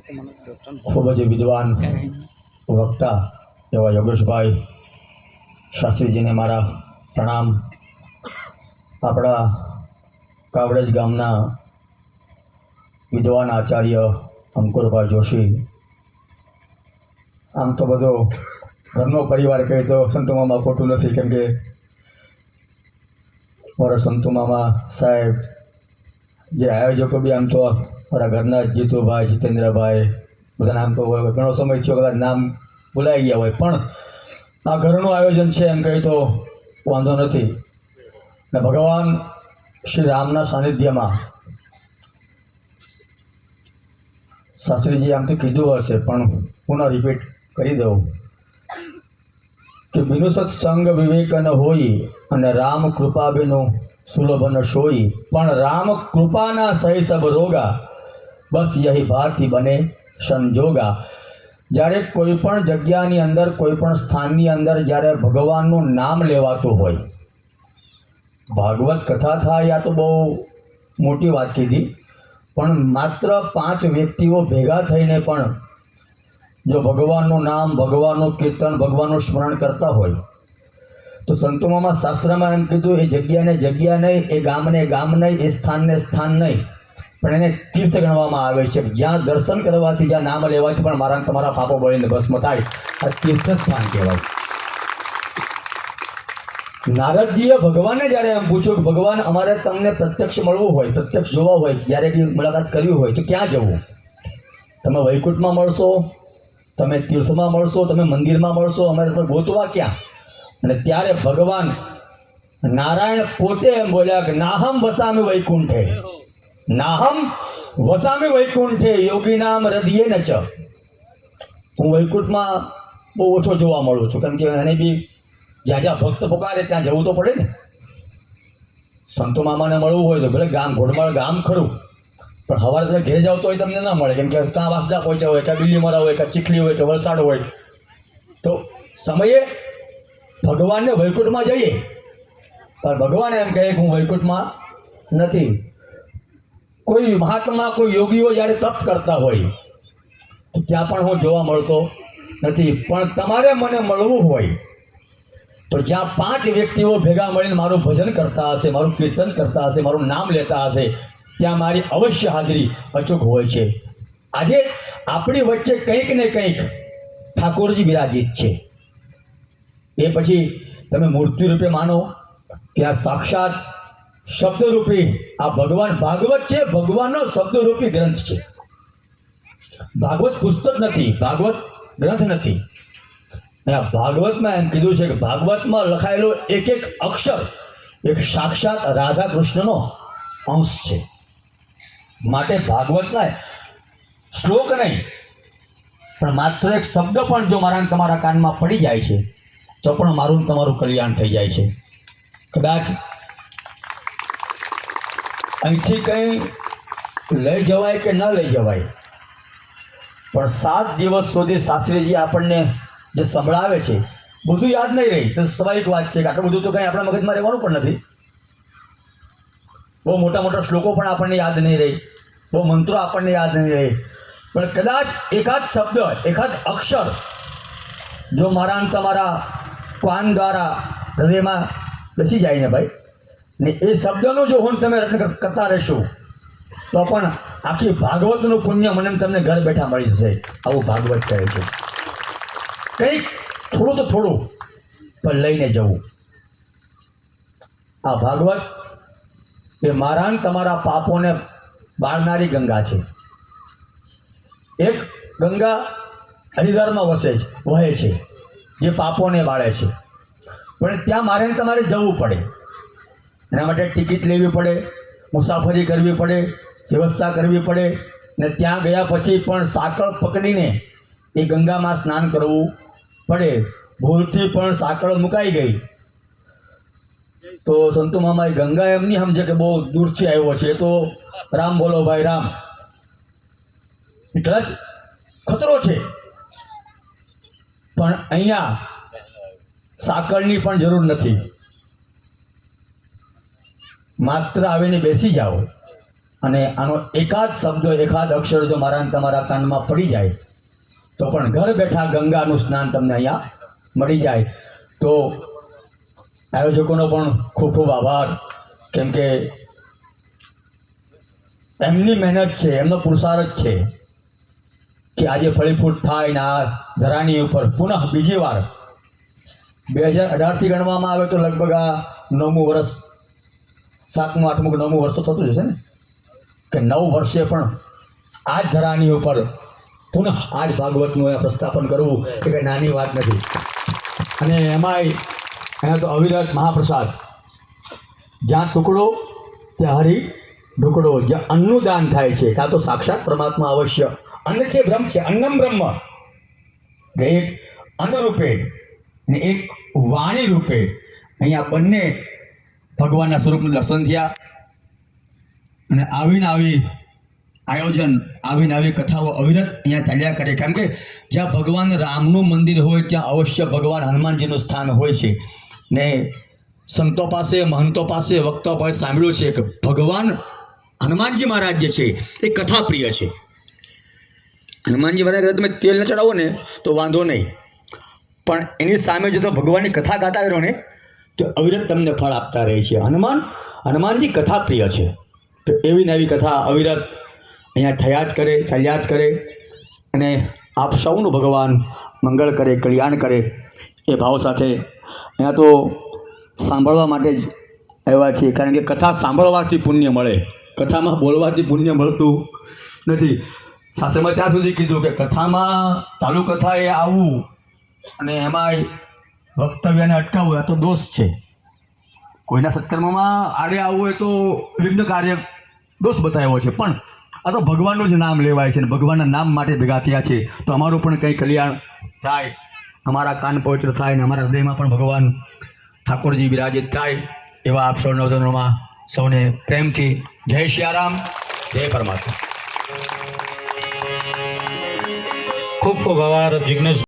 ખૂબ જ વિદ્વાન વક્તા એવા યોગેશભાઈ શાસ્ત્રીજીને મારા પ્રણામ. આપણા કાવડેજ ગામના વિદ્વાન આચાર્ય અંકુરભાઈ જોશી. આમ તો બધો ઘરનો પરિવાર કહે તો સંતુ મામા ખોટું નથી, કેમ કે મારા સંતુ મામા સાહેબ જે આયોજકો બી આમ તો મારા ઘરના જીતુભાઈ, જીતેન્દ્રભાઈ, બધાના આમ તો ઘણો સમય થયો, કદાચ નામ ભૂલાઈ ગયા હોય, પણ આ ઘરનું આયોજન છે એમ કહી તો વાંધો નથી. ને ભગવાન શ્રી રામના સાનિધ્યમાં શાસ્ત્રીજી આમ તો કીધું હશે, પણ પુનઃ રિપીટ કરી દઉં કે બિનુ સત્સંગ વિવેક ન હોય અને રામ કૃપા બિનું સુલભ ન સોઈ, પણ રામ કૃપાના સહી સબ રોગા, બસ યહી ભારતી બને સંજોગા. જ્યારે કોઈ પણ જગ્યાની અંદર, કોઈ પણ સ્થાનની અંદર જ્યારે ભગવાનનું નામ લેવાતું હોય, ભાગવત કથા થાય, આ તો બહુ મોટી વાત કીધી, પણ માત્ર 5 વ્યક્તિઓ ભેગા થઈને પણ જો ભગવાનનું નામ, ભગવાનનું કીર્તન, ભગવાનનું સ્મરણ કરતા હોય તો સંતોમાં શાસ્ત્રમાં એમ કીધું, એ જગ્યાને જગ્યા નહીં, એ ગામને ગામ નહીં, એ સ્થાનને સ્થાન નહીં, પણ એને તીર્થ ગણવામાં આવે છે. જ્યાં દર્શન કરવાથી, જ્યાં નામ લેવાથી પણ મારા તમારા પાપો બળીને ભસ્મ થાય, આ તીર્થ સ્થાન કહેવાય. નારદજીએ ભગવાનને જ્યારે એમ પૂછ્યું કે ભગવાન, અમારે તમને પ્રત્યક્ષ મળવું હોય, પ્રત્યક્ષ જોવા હોય, જ્યારે બી મુલાકાત કરવી હોય તો ક્યાં જવું? તમે વૈકુંઠમાં મળશો, તમે તીર્થમાં મળશો, તમે મંદિરમાં મળશો, અમારે પણ ગોતવા ક્યાં? અને ત્યારે ભગવાન નારાયણ પોતે એમ બોલ્યા કે નાહમ વસામી વૈકુંઠે, નાહમ વસામી વૈકુંઠે યોગી નામ હૃદયે ન ચ. હું વૈકુંઠમાં બહુ ઓછો જોવા મળું છું, કેમ કે એને બી જ્યાં જ્યાં ભક્ત પુકારે ત્યાં જવું તો પડે ને. સંતો મામાને મળવું હોય તો ભલે ગામ ઘોડમાળ ગામ ખરું, પણ સવારે તમે ઘેર જાવ તો એ તમને ના મળે, કેમ કે કાં વાસદા પહોંચ્યા હોય, કાં બિલીમરા હોય, કાં ચીખલી હોય, કે વલસાડ હોય. તો સમયે ભગવાનને વૈકુંઠમાં જઈએ, પણ ભગવાન એમ કહે કે હું વૈકુંઠમાં નથી. કોઈ મહાત્મા, કોઈ યોગીઓ જ્યારે તપ કરતા હોય તો ત્યાં પણ હું જોવા મળતો નથી. પણ તમારે મને મળવું હોય તો જ્યાં 5 વ્યક્તિઓ ભેગા મળીને મારું ભજન કરતા હશે, મારું કીર્તન કરતા હશે, મારું નામ લેતા હશે, ત્યાં મારી અવશ્ય હાજરી અચૂક હોય છે. આજે આપણી વચ્ચે કંઈક ને કંઈક ઠાકોરજી બિરાજિત છે. એ પછી તમે મૂર્તિ રૂપે માનો કે આ સાક્ષાત શબ્દરૂપી આ ભગવાન ભાગવત છે, ભગવાનનો શબ્દરૂપી ગ્રંથ છે. ભાગવત પુસ્તક નથી, ભાગવત ગ્રંથ નથી. આ ભાગવતમાં એમ કીધું છે કે ભાગવતમાં લખાયેલો એક એક અક્ષર એક સાક્ષાત રાધા કૃષ્ણનો અંશ છે. માટે ભાગવતના શ્લોક નહીં, પણ માત્ર એક શબ્દ પણ જો મારા તમારા કાનમાં પડી જાય છે તો પણ મારું તમારું કલ્યાણ થઈ જાય છે. કદાચ અહીંથી કંઈ લઈ જવાય કે ન લઈ જવાય, પણ 7 દિવસ સુધી શાસ્ત્રીજી આપણને જે સંભળાવે છે બધું યાદ નહીં રહી તો સ્વાભાવિક વાત છે કે આટલું બધું તો કંઈ આપણા મગજમાં રહેવાનું પણ નથી. બહુ મોટા મોટા શ્લોકો પણ આપણને યાદ નહીં રહી, બહુ મંત્રો આપણને યાદ નહીં રહે, પણ કદાચ એકાદ શબ્દ, એકાદ અક્ષર જો મારા તમારા કાન દ્વારા હૃદયમાં બેસી જાય ને ભાઈ, ને એ શબ્દનું જો હું તમે રટન કરતા રહેશો તો પણ આખી ભાગવતનું પુણ્ય મને તમને ઘર બેઠા મળી જશે. આવું ભાગવત કહે છે. કંઈક થોડું તો થોડું પણ લઈને જવું. આ ભાગવત એ મારા તમારા પાપોને બાળનારી ગંગા છે. એક ગંગા હરિદ્વારમાં વહે છે જે પાપોને બાળે છે, પણ ત્યાં મારે તમારે જવું પડે. એના માટે ટિકિટ લેવી પડે, મુસાફરી કરવી પડે, વ્યવસ્થા કરવી પડે, ને ત્યાં ગયા પછી પણ સાંકળ પકડીને એ ગંગામાં સ્નાન કરવું પડે. ભૂલથી પણ સાંકળ મુકાઈ ગઈ તો સંતો મામા એ ગંગા એમ નહીં સમજે કે બહુ દૂરથી આવ્યો છે, એ તો રામ બોલો ભાઈ રામ, એટલા જ ખતરો છે. પણ અહીંયા સાંકળની પણ જરૂર નથી, માત્ર આવીને બેસી જાઓ અને આનો એકાદ શબ્દ એકાદ અક્ષર જો મારા અને તમારા કાનમાં પડી જાય તો પણ ઘર બેઠા ગંગાનું સ્નાન તમને અહીંયા મળી જાય. તો આયોજકોનો પણ ખૂબ ખૂબ આભાર, કેમ કે એમની મહેનત છે, એમનો પુરુષાર્થ છે કે આજે ફળીફૂટ થાય ને આ ધરાની ઉપર પુનઃ બીજી વાર 2018થી ગણવામાં આવે તો લગભગ આ 9મું વર્ષ, 7મું 8મું 9મું વર્ષ તો થતું જશે ને, કે 9 વર્ષે પણ આ જ ધરાની ઉપર પુનઃ આ જ ભાગવતનું પ્રસ્થાપન કરવું એ કંઈ નાની વાત નથી. અને એમાંય એના તો અવિરત મહાપ્રસાદ, જ્યાં ટુકડો ત્યાં હરી ઢુકડો, જ્યાં અન્નનું દાન થાય છે ત્યાં તો સાક્ષાત પરમાત્મા અવશ્ય. અન્ન છે બ્રહ્મ છે, અન્નમ બ્રહ્મ, એક અન્ન રૂપે ને એક વાણી રૂપે અહીંયા બંને ભગવાનના સ્વરૂપનું દર્શન થયા. અને આવીને આવી આયોજન, આવીને આવી કથાઓ અવિરત અહીંયા ચાલ્યા કરે, કારણ કે જ્યાં ભગવાન રામનું મંદિર હોય ત્યાં અવશ્ય ભગવાન હનુમાનજીનું સ્થાન હોય છે. ને સંતો પાસે, મહંતો પાસે, વક્તા પાસે સાંભળ્યું છે કે ભગવાન હનુમાનજી મહારાજ જે છે એ કથા પ્રિય છે. હનુમાનજી મહારાજ તમે તેલ ન ચડાવો ને તો વાંધો નહીં, પણ એની સામે જો તો ભગવાનની કથા ગાતા રહો ને તો અવિરત તમને ફળ આપતા રહે છે. હનુમાનજી કથા પ્રિય છે. તો એવી નવી કથા અવિરત અહીંયા થયા જ કરે, ચાલ્યા જ કરે. અને આપ સૌનું ભગવાન મંગળ કરે, કલ્યાણ કરે એ ભાવ સાથે અહીંયા તો સાંભળવા માટે જ આવ્યા છીએ, કારણ કે કથા સાંભળવાથી પુણ્ય મળે, કથામાં બોલવાથી પુણ્ય મળતું નથી. શાસ્ત્રમાં ત્યાં સુધી કીધું કે કથામાં ચાલુ કથાએ આવવું અને એમાંય વક્તવ્યને અટકાવવું આ તો દોષ છે. કોઈના સત્કર્મમાં આડે આવવું હોય તો વિઘ્ન કાર્ય દોષ બતાવ્યો છે, પણ આ તો ભગવાનનું જ નામ લેવાય છે અને ભગવાનના નામ માટે ભેગા થયા છે. તો અમારું પણ કંઈ કલ્યાણ થાય, અમારા કાન પવિત્ર થાય ને અમારા હૃદયમાં પણ ભગવાન ઠાકોરજી વિરાજિત થાય એવા આપ સૌ નવજનોમાં સૌને પ્રેમથી જય સિયારામ, જય પરમાત્મા. ખૂબ ખૂબ આભાર જિજ્ઞેશ.